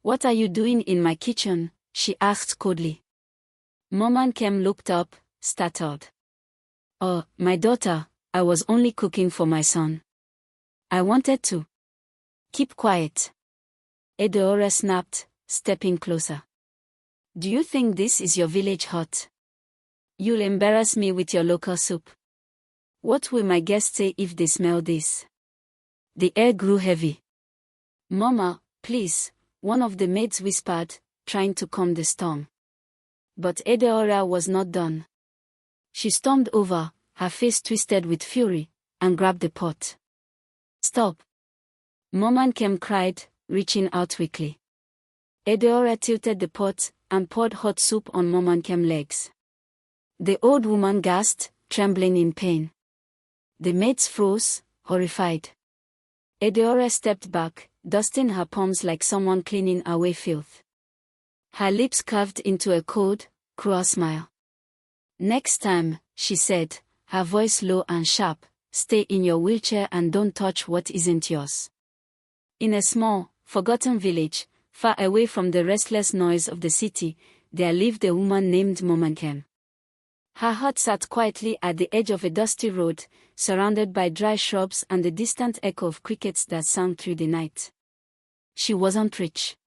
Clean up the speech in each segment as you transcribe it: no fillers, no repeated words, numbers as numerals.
"What are you doing in my kitchen?" she asked coldly. Momankem looked up, startled. "Oh, my daughter, I was only cooking for my son. I wanted to." "Keep quiet," Edeora snapped, stepping closer. "Do you think this is your village hut? You'll embarrass me with your local soup. What will my guests say if they smell this?" The air grew heavy. "Mama, please," one of the maids whispered, trying to calm the storm. But Edeora was not done. She stormed over, her face twisted with fury, and grabbed the pot. "Stop!" Momankem cried, reaching out weakly. Edeora tilted the pot and poured hot soup on Momankem's legs. The old woman gasped, trembling in pain. The maids froze, horrified. Edeora stepped back, dusting her palms like someone cleaning away filth. Her lips curved into a cold, cruel smile. "Next time," she said, her voice low and sharp, "stay in your wheelchair and don't touch what isn't yours." In a small, forgotten village, far away from the restless noise of the city, there lived a woman named Momankem. Her hut sat quietly at the edge of a dusty road, surrounded by dry shrubs and the distant echo of crickets that sang through the night. She wasn't rich.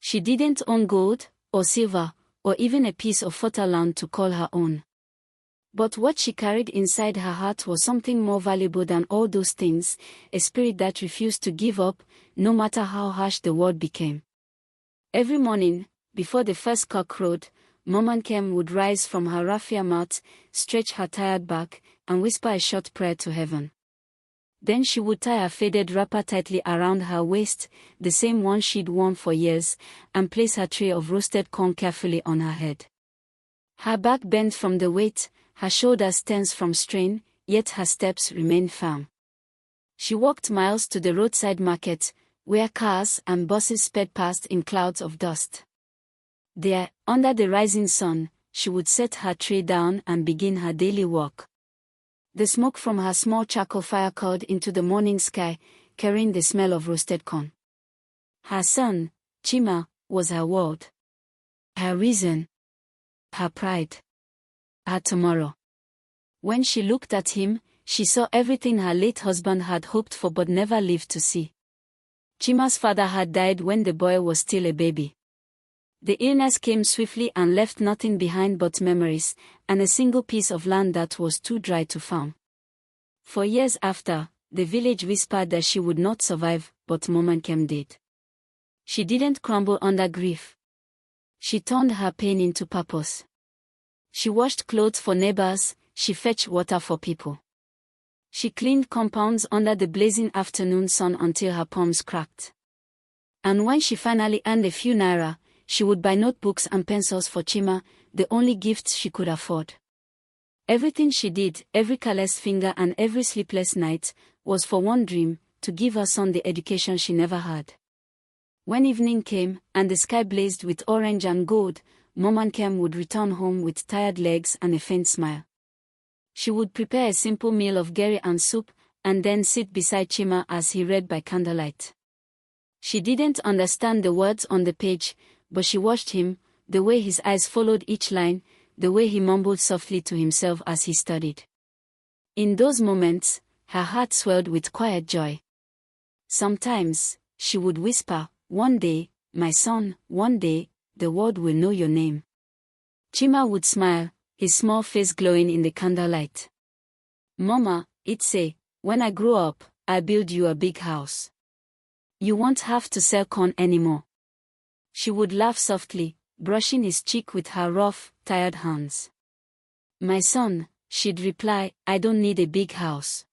She didn't own gold, or silver, or even a piece of fertile land to call her own. But what she carried inside her heart was something more valuable than all those things, a spirit that refused to give up, no matter how harsh the world became. Every morning, before the first cock crowed, Momankem would rise from her raffia mat, stretch her tired back, and whisper a short prayer to heaven. Then she would tie a faded wrapper tightly around her waist, the same one she'd worn for years, and place her tray of roasted corn carefully on her head. Her back bent from the weight, her shoulders tense from strain, yet her steps remained firm. She walked miles to the roadside market, where cars and buses sped past in clouds of dust. There, under the rising sun, she would set her tray down and begin her daily walk. The smoke from her small charcoal fire curled into the morning sky, carrying the smell of roasted corn. Her son, Chima, was her world. Her reason. Her pride. Her tomorrow. When she looked at him, she saw everything her late husband had hoped for but never lived to see. Chima's father had died when the boy was still a baby. The illness came swiftly and left nothing behind but memories, and a single piece of land that was too dry to farm. For years after, the village whispered that she would not survive, but Momankem did. She didn't crumble under grief. She turned her pain into purpose. She washed clothes for neighbors, she fetched water for people. She cleaned compounds under the blazing afternoon sun until her palms cracked. And when she finally earned a few naira, she would buy notebooks and pencils for Chima, the only gifts she could afford. Everything she did, every careless finger and every sleepless night, was for one dream, to give her son the education she never had. When evening came, and the sky blazed with orange and gold, Momankem would return home with tired legs and a faint smile. She would prepare a simple meal of gari and soup, and then sit beside Chima as he read by candlelight. She didn't understand the words on the page, but she watched him, the way his eyes followed each line, the way he mumbled softly to himself as he studied. In those moments, her heart swelled with quiet joy. Sometimes, she would whisper, "One day, my son, one day, the world will know your name." Chima would smile, his small face glowing in the candlelight. "Mama," he'd say, "when I grow up, I'll build you a big house. You won't have to sell corn anymore." She would laugh softly, brushing his cheek with her rough, tired hands. "My son," she'd reply, "I don't need a big house.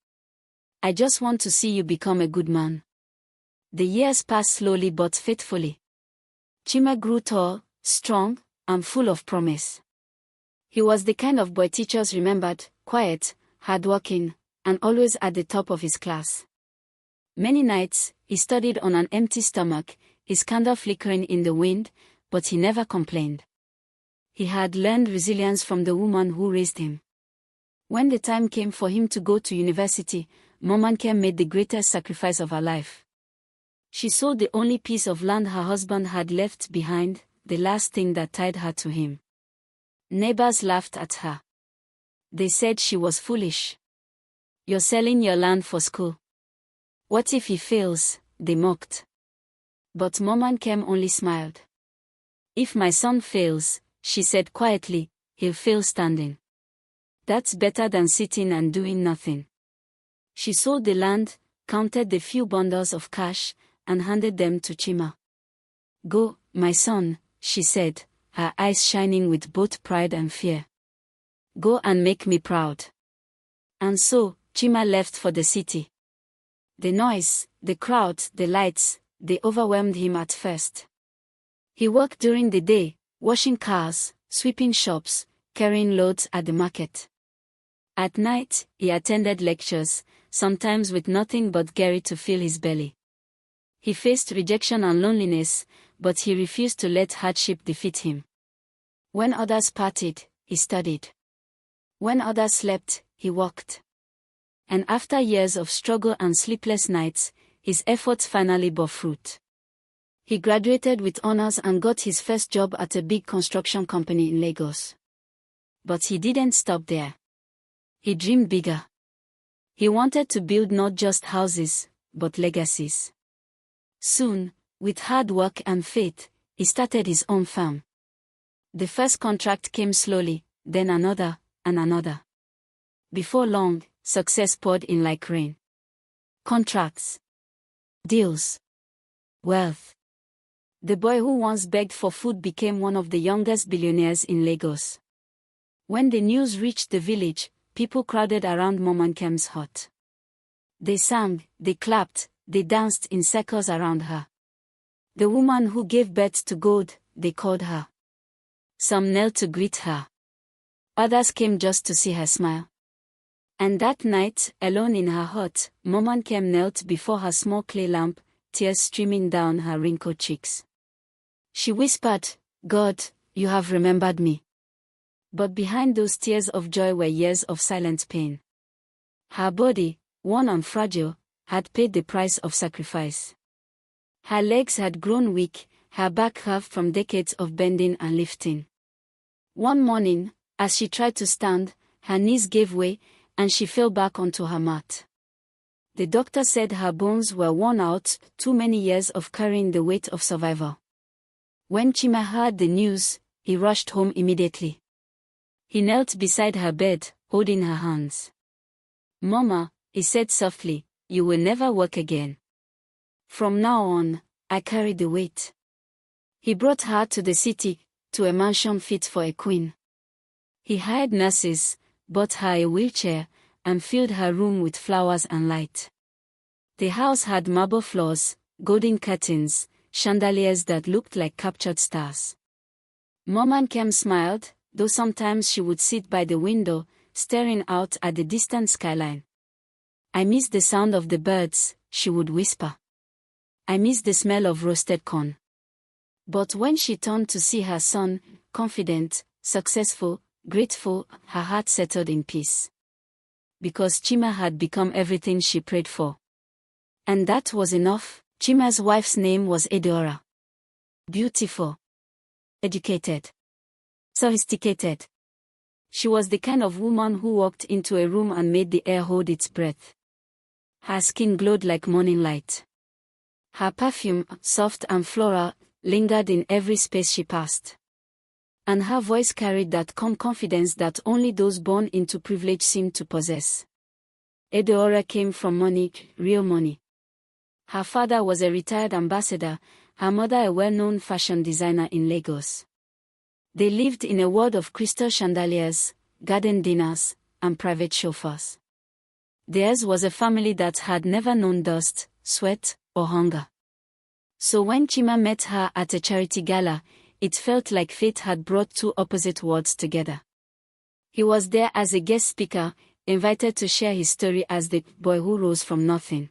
I just want to see you become a good man." The years passed slowly but faithfully. Chima grew tall, strong, and full of promise. He was the kind of boy teachers remembered, quiet, hardworking, and always at the top of his class. Many nights, he studied on an empty stomach, his candle flickering in the wind, but he never complained. He had learned resilience from the woman who raised him. When the time came for him to go to university, Momankem made the greatest sacrifice of her life. She sold the only piece of land her husband had left behind, the last thing that tied her to him. Neighbors laughed at her. They said she was foolish. "You're selling your land for school. What if he fails?" they mocked. But Mama Kem only smiled. "If my son fails," she said quietly, "he'll fail standing. That's better than sitting and doing nothing." She sold the land, counted the few bundles of cash, and handed them to Chima. "Go, my son," she said, her eyes shining with both pride and fear. "Go and make me proud." And so, Chima left for the city. The noise, the crowd, the lights, they overwhelmed him at first. He worked during the day, washing cars, sweeping shops, carrying loads at the market. At night, he attended lectures, sometimes with nothing but Gary to fill his belly. He faced rejection and loneliness, but he refused to let hardship defeat him. When others partied, he studied. When others slept, he walked. And after years of struggle and sleepless nights, his efforts finally bore fruit. He graduated with honors and got his first job at a big construction company in Lagos. But he didn't stop there. He dreamed bigger. He wanted to build not just houses, but legacies. Soon, with hard work and faith, he started his own farm. The first contract came slowly, then another, and another. Before long, success poured in like rain. Contracts. Deals. Wealth. The boy who once begged for food became one of the youngest billionaires in Lagos. When the news reached the village, people crowded around Mama Kem's hut. They sang, they clapped, they danced in circles around her. The woman who gave birth to gold, they called her. Some knelt to greet her. Others came just to see her smile. And that night, alone in her hut, Mama Kem knelt before her small clay lamp, tears streaming down her wrinkled cheeks. She whispered, "God, you have remembered me." But behind those tears of joy were years of silent pain. Her body, worn and fragile, had paid the price of sacrifice. Her legs had grown weak, her back curved from decades of bending and lifting. One morning, as she tried to stand, her knees gave way, and she fell back onto her mat. The doctor said her bones were worn out, too many years of carrying the weight of survival. When Chima heard the news, he rushed home immediately. He knelt beside her bed, holding her hands. "Mama," he said softly, "you will never work again. From now on, I carry the weight." He brought her to the city, to a mansion fit for a queen. He hired nurses, bought her a wheelchair, and filled her room with flowers and light. The house had marble floors, golden curtains, chandeliers that looked like captured stars. Mama Kem smiled, though sometimes she would sit by the window, staring out at the distant skyline. "I miss the sound of the birds," she would whisper. "I miss the smell of roasted corn." But when she turned to see her son, confident, successful, grateful, her heart settled in peace. Because Chima had become everything she prayed for. And that was enough. Chima's wife's name was Edeora. Beautiful. Educated. Sophisticated. She was the kind of woman who walked into a room and made the air hold its breath. Her skin glowed like morning light. Her perfume, soft and floral, lingered in every space she passed. And her voice carried that calm confidence that only those born into privilege seemed to possess. Edeora came from money, real money. Her father was a retired ambassador, her mother a well-known fashion designer in Lagos. They lived in a world of crystal chandeliers, garden dinners, and private chauffeurs. Theirs was a family that had never known dust, sweat, or hunger. So when Chima met her at a charity gala, it felt like fate had brought two opposite worlds together. He was there as a guest speaker, invited to share his story as the boy who rose from nothing.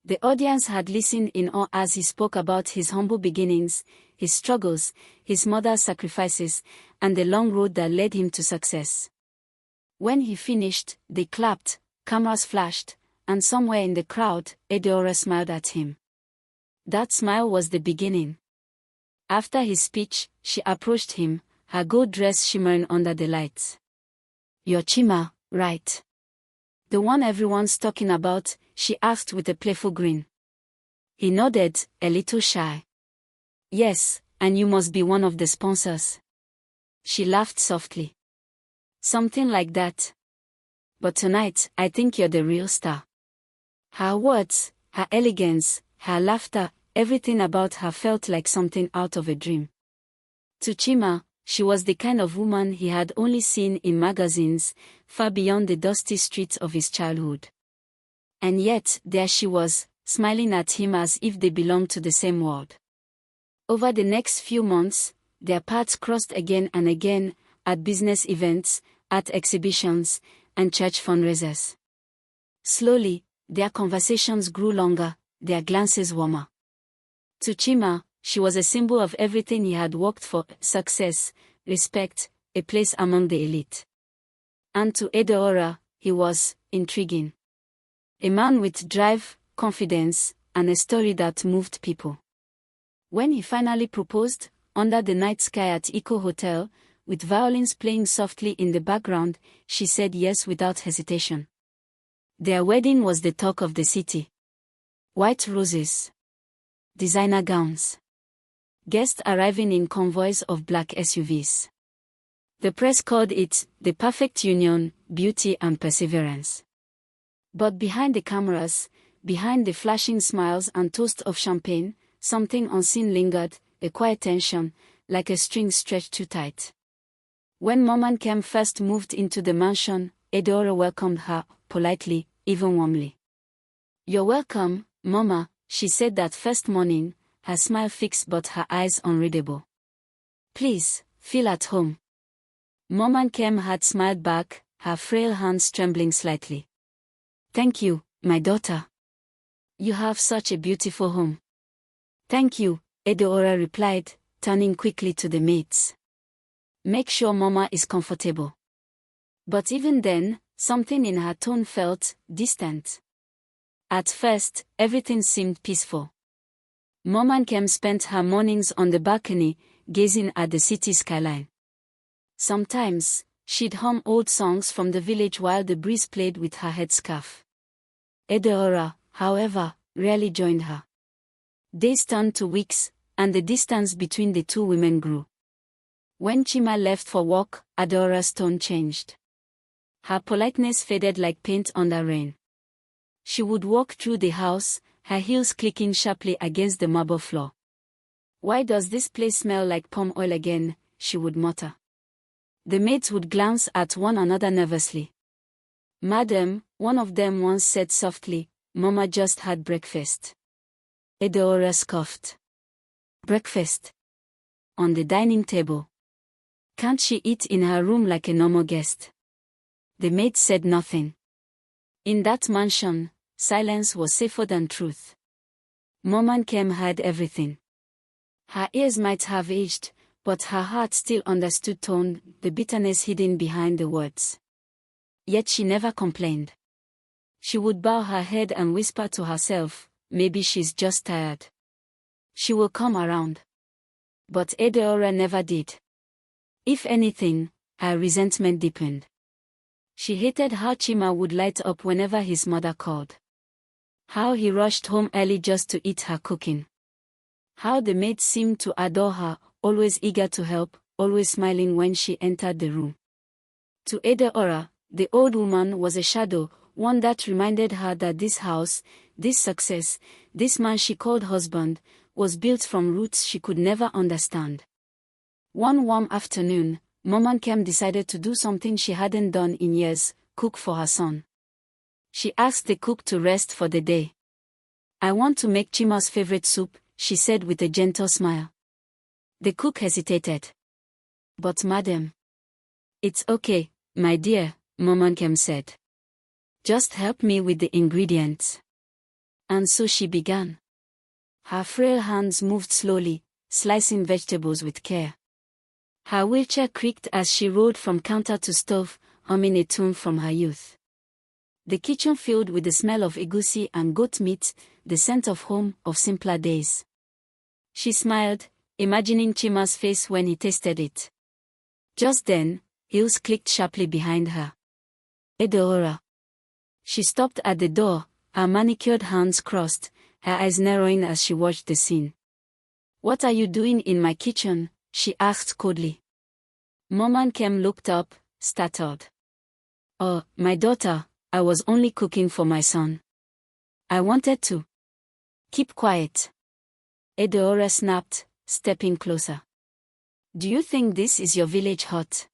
The audience had listened in awe as he spoke about his humble beginnings, his struggles, his mother's sacrifices, and the long road that led him to success. When he finished, they clapped, cameras flashed, and somewhere in the crowd, Edeora smiled at him. That smile was the beginning. After his speech, she approached him, her gold dress shimmering under the lights. "You're Chima, right? The one everyone's talking about?" she asked with a playful grin. He nodded, a little shy. "Yes, and you must be one of the sponsors." She laughed softly. "Something like that. But tonight, I think you're the real star." Her words, her elegance, her laughter, everything about her felt like something out of a dream. To Chima, she was the kind of woman he had only seen in magazines, far beyond the dusty streets of his childhood. And yet, there she was, smiling at him as if they belonged to the same world. Over the next few months, their paths crossed again and again, at business events, art exhibitions, and church fundraisers. Slowly, their conversations grew longer, their glances warmer. To Chima, she was a symbol of everything he had worked for: success, respect, a place among the elite. And to Edeora, he was intriguing. A man with drive, confidence, and a story that moved people. When he finally proposed, under the night sky at Eco Hotel, with violins playing softly in the background, she said yes without hesitation. Their wedding was the talk of the city. White roses. Designer gowns. Guests arriving in convoys of black SUVs. The press called it the perfect union, beauty and perseverance. But behind the cameras, behind the flashing smiles and toast of champagne, something unseen lingered, a quiet tension, like a string stretched too tight. When Mom Kem first moved into the mansion, Edeora welcomed her, politely, even warmly. "You're welcome, Mama," she said that first morning, her smile fixed but her eyes unreadable. "Please, feel at home." Mom Kem had smiled back, her frail hands trembling slightly. "Thank you, my daughter. You have such a beautiful home." "Thank you," Edeora replied, turning quickly to the maids. "Make sure Mama is comfortable." But even then, something in her tone felt distant. At first, everything seemed peaceful. Mom Kem spent her mornings on the balcony, gazing at the city skyline. Sometimes, she'd hum old songs from the village while the breeze played with her headscarf. Edeora, however, rarely joined her. Days turned to weeks, and the distance between the two women grew. When Chima left for work, Edeora's tone changed. Her politeness faded like paint under rain. She would walk through the house, her heels clicking sharply against the marble floor. "Why does this place smell like palm oil again?" she would mutter. The maids would glance at one another nervously. "Madam," one of them once said softly, "Mama just had breakfast." Edeora scoffed. "Breakfast? On the dining table? Can't she eat in her room like a normal guest?" The maid said nothing. In that mansion, silence was safer than truth. Mom Kem heard everything. Her ears might have aged, but her heart still understood tone, the bitterness hidden behind the words. Yet she never complained. She would bow her head and whisper to herself, "Maybe she's just tired. She will come around." But Edeora never did. If anything, her resentment deepened. She hated how Chima would light up whenever his mother called. How he rushed home early just to eat her cooking. How the maids seemed to adore her, always eager to help, always smiling when she entered the room. To Edeora, the old woman was a shadow, one that reminded her that this house, this success, this man she called husband, was built from roots she could never understand. One warm afternoon, Mom Kem decided to do something she hadn't done in years: cook for her son. She asked the cook to rest for the day. "I want to make Chima's favorite soup," she said with a gentle smile. The cook hesitated. "But madam..." "It's okay, my dear," Mom Kem said. "Just help me with the ingredients." And so she began. Her frail hands moved slowly, slicing vegetables with care. Her wheelchair creaked as she rolled from counter to stove, humming a tune from her youth. The kitchen filled with the smell of egusi and goat meat, the scent of home, of simpler days. She smiled, imagining Chima's face when he tasted it. Just then, heels clicked sharply behind her. Edeora. She stopped at the door, her manicured hands crossed, her eyes narrowing as she watched the scene. "What are you doing in my kitchen?" she asked coldly. Mom Kem looked up, startled. "Oh, my daughter, I was only cooking for my son. I wanted to." "Keep quiet." Edeora snapped, stepping closer. "Do you think this is your village hut?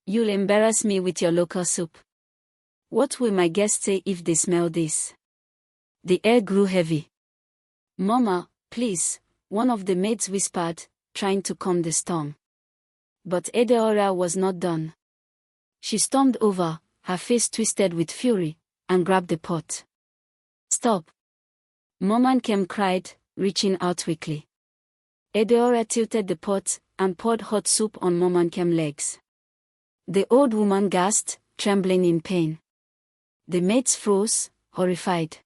You'll embarrass me with your local soup. What will my guests say if they smell this?" The air grew heavy. "Mama, please," one of the maids whispered, trying to calm the storm. But Edeora was not done. She stormed over, her face twisted with fury, and grabbed the pot. "Stop!" Mom Kem cried, reaching out quickly. Edeora tilted the pot and poured hot soup on Mom Kem's legs. The old woman gasped, trembling in pain. The maids froze, horrified.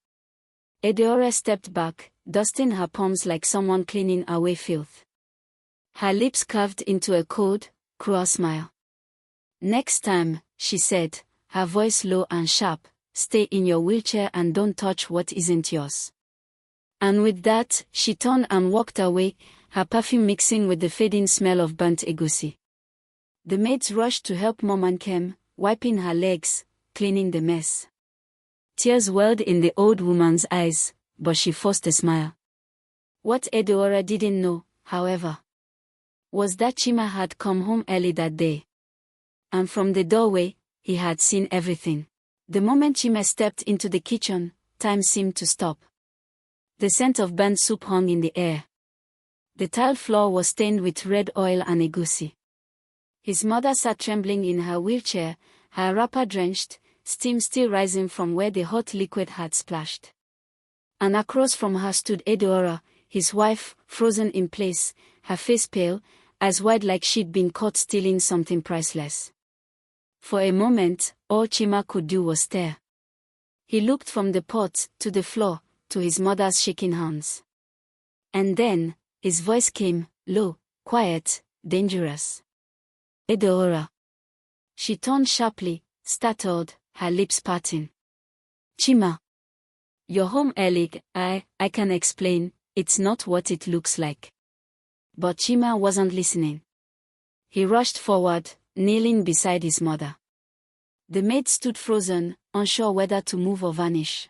Edeora stepped back, dusting her palms like someone cleaning away filth. Her lips curved into a cold, cruel smile. "Next time," she said, her voice low and sharp, "stay in your wheelchair and don't touch what isn't yours." And with that, she turned and walked away, her perfume mixing with the fading smell of burnt egusi. The maids rushed to help Mom Kem, wiping her legs, cleaning the mess. Tears welled in the old woman's eyes, but she forced a smile. What Edeora didn't know, however, was that Chima had come home early that day. And from the doorway, he had seen everything. The moment Chima stepped into the kitchen, time seemed to stop. The scent of burnt soup hung in the air. The tile floor was stained with red oil and egusi. His mother sat trembling in her wheelchair, her wrapper drenched, steam still rising from where the hot liquid had splashed. And across from her stood Edeora, his wife, frozen in place, her face pale, eyes wide like she'd been caught stealing something priceless. For a moment, all Chima could do was stare. He looked from the pot, to the floor, to his mother's shaking hands. And then, his voice came, low, quiet, dangerous. "Edeora." She turned sharply, startled, her lips parting. "Chima. You're home early. I can explain, it's not what it looks like." But Chima wasn't listening. He rushed forward, kneeling beside his mother. The maid stood frozen, unsure whether to move or vanish.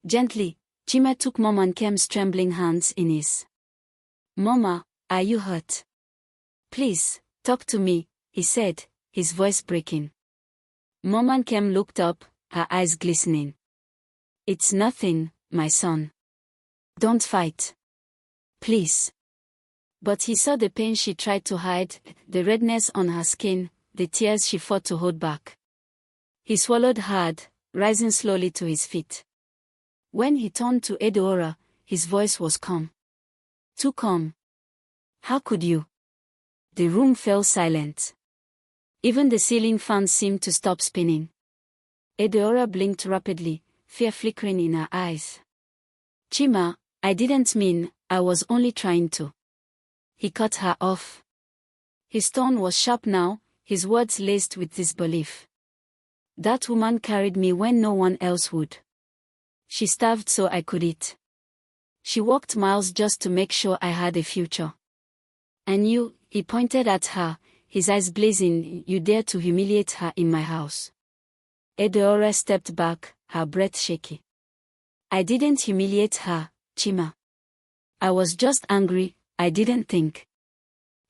Gently, Chima took Mom Kem's trembling hands in his. "Mama, are you hurt? Please, talk to me," he said, his voice breaking. Mom Kem looked up, her eyes glistening. "It's nothing, my son. Don't fight. Please." But he saw the pain she tried to hide, the redness on her skin, the tears she fought to hold back. He swallowed hard, rising slowly to his feet. When he turned to Edeora, his voice was calm. Too calm. "How could you?" The room fell silent. Even the ceiling fans seemed to stop spinning. Edeora blinked rapidly, fear flickering in her eyes. "Chima, I didn't mean, I was only trying to." He cut her off. His tone was sharp now, his words laced with disbelief. "That woman carried me when no one else would. She starved so I could eat. She walked miles just to make sure I had a future. And you," he pointed at her, his eyes blazing, "you dare to humiliate her in my house." Edeora stepped back, her breath shaky. "I didn't humiliate her, Chima. I was just angry, I didn't think."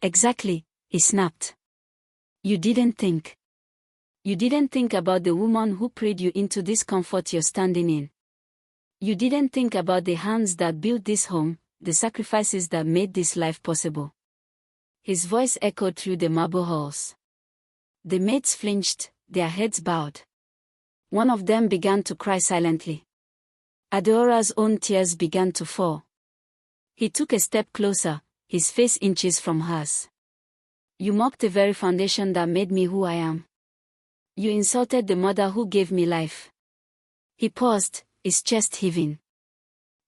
"Exactly," he snapped. "You didn't think. You didn't think about the woman who prayed you into this comfort you're standing in. You didn't think about the hands that built this home, the sacrifices that made this life possible." His voice echoed through the marble halls. The maids flinched, their heads bowed. One of them began to cry silently. Edeora's own tears began to fall. He took a step closer, his face inches from hers. "You mocked the very foundation that made me who I am. You insulted the mother who gave me life." He paused, his chest heaving.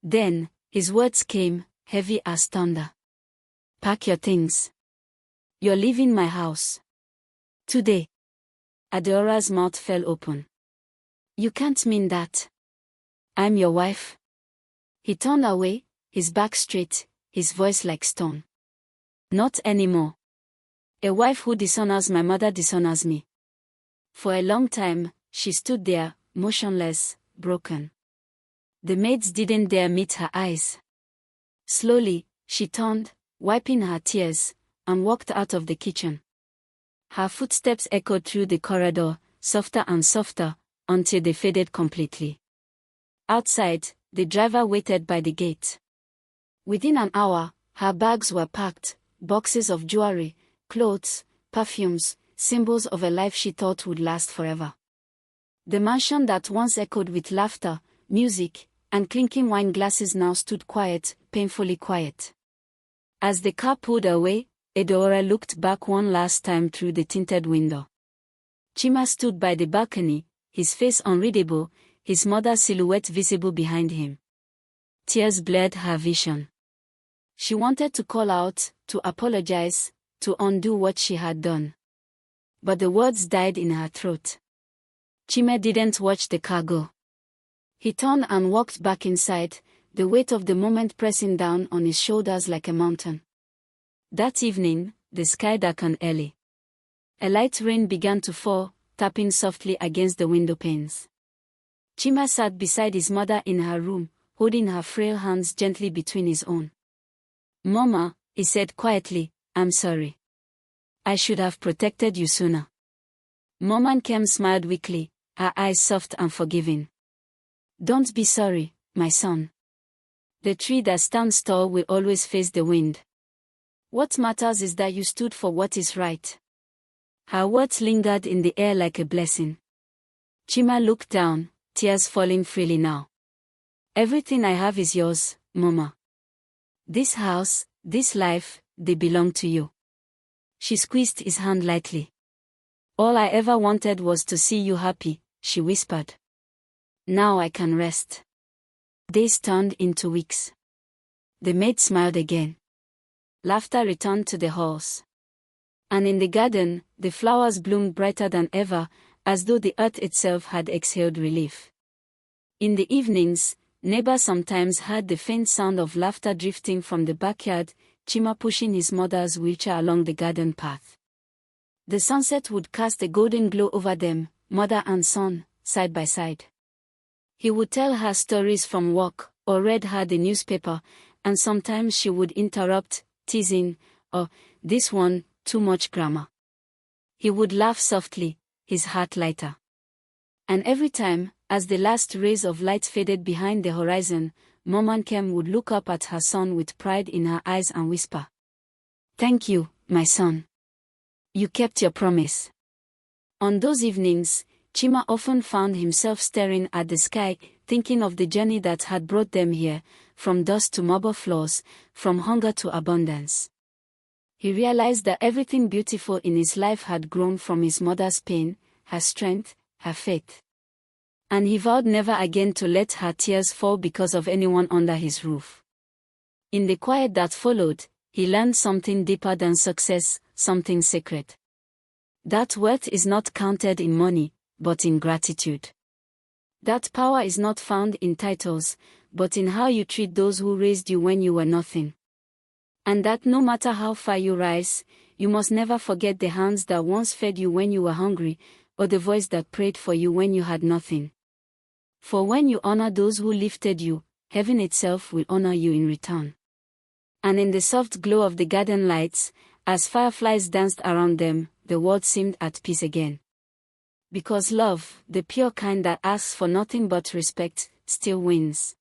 Then, his words came, heavy as thunder. Pack your things. You're leaving my house. Today. Adeora's mouth fell open. You can't mean that. I'm your wife. He turned away, his back straight, his voice like stone. Not anymore. A wife who dishonors my mother dishonors me. For a long time, she stood there, motionless, broken. The maids didn't dare meet her eyes. Slowly, she turned, wiping her tears, and walked out of the kitchen. Her footsteps echoed through the corridor, softer and softer, until they faded completely. Outside, the driver waited by the gate. Within an hour, her bags were packed, boxes of jewelry, clothes, perfumes, symbols of a life she thought would last forever. The mansion that once echoed with laughter, music, and clinking wine glasses now stood quiet, painfully quiet. As the car pulled away, Adeora looked back one last time through the tinted window. Chima stood by the balcony, his face unreadable, his mother's silhouette visible behind him. Tears blurred her vision. She wanted to call out, to apologize, to undo what she had done. But the words died in her throat. Chima didn't watch the car go. He turned and walked back inside, the weight of the moment pressing down on his shoulders like a mountain. That evening, the sky darkened early. A light rain began to fall, tapping softly against the window panes. Chima sat beside his mother in her room, holding her frail hands gently between his own. "Mama," he said quietly, "I'm sorry. I should have protected you sooner." Mama Nkem smiled weakly, her eyes soft and forgiving. "Don't be sorry, my son. The tree that stands tall will always face the wind. What matters is that you stood for what is right." Her words lingered in the air like a blessing. Chima looked down, tears falling freely now. "Everything I have is yours, Mama. This house, this life, they belong to you." She squeezed his hand lightly. "All I ever wanted was to see you happy," she whispered. "Now I can rest." Days turned into weeks. The maid smiled again. Laughter returned to the halls. And in the garden, the flowers bloomed brighter than ever, as though the earth itself had exhaled relief. In the evenings, neighbors sometimes heard the faint sound of laughter drifting from the backyard, Chima pushing his mother's wheelchair along the garden path. The sunset would cast a golden glow over them, mother and son, side by side. He would tell her stories from work, or read her the newspaper, and sometimes she would interrupt, teasing, "Oh, this one, too much grammar." He would laugh softly, his heart lighter. And every time, as the last rays of light faded behind the horizon, Mama Nkem would look up at her son with pride in her eyes and whisper, "Thank you, my son. You kept your promise." On those evenings, Chima often found himself staring at the sky, thinking of the journey that had brought them here, from dust to marble floors, from hunger to abundance. He realized that everything beautiful in his life had grown from his mother's pain, her strength, her faith. And he vowed never again to let her tears fall because of anyone under his roof. In the quiet that followed, he learned something deeper than success, something sacred. That wealth is not counted in money, but in gratitude. That power is not found in titles, but in how you treat those who raised you when you were nothing. And that no matter how far you rise, you must never forget the hands that once fed you when you were hungry, or the voice that prayed for you when you had nothing. For when you honor those who lifted you, heaven itself will honor you in return. And in the soft glow of the garden lights, as fireflies danced around them, the world seemed at peace again. Because love, the pure kind that asks for nothing but respect, still wins.